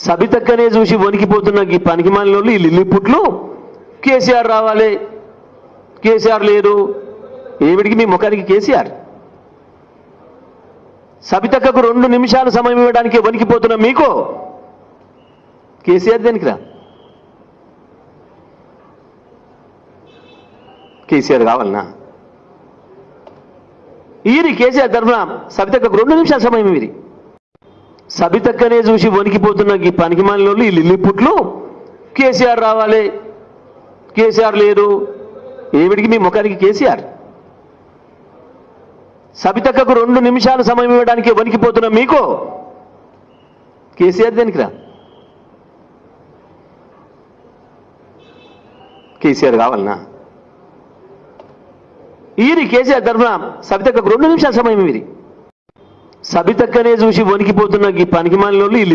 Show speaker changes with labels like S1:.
S1: సబితక్కనే చూసి వణికిపోతున్న ఈ పనికిమాలినోళ్ళు ఈ లిల్లిపుట్లు కేసీఆర్ రావాలి, కేసీఆర్ లేరు. ఏమిటికి మీ ముఖానికి కేసీఆర్? సబితక్కకు 2 నిమిషాలు సమయం ఇవ్వడానికి వణికిపోతున్న మీకు కేసీఆర్ దేనికిరా? కేసీఆర్ కావాలనా? ఈరి కేసీఆర్ తరఫున సబితక్కకు 2 నిమిషాల సమయం ఇవి. సబితక్కనే చూసి వణికిపోతున్న ఈ పనికిమాలినోళ్ళు ఈ లిల్లిపుట్లు కేసీఆర్ రావాలి, కేసీఆర్ లేరు. ఏమిటికి మీ ముఖానికి కేసీఆర్? సబితక్కకు 2 నిమిషాలు సమయం ఇవ్వడానికి వణికిపోతున్న మీకు కేసీఆర్ దేనికిరా? కేసీఆర్ కావాలనా? ఈరి కేసీఆర్ తరఫున సబితక్కకు 2 నిమిషాల సమయం ఇవి. సబితక్కనే చూసి వణికిపోతున్న ఈ పనికిమాలినోళ్ళు ఈ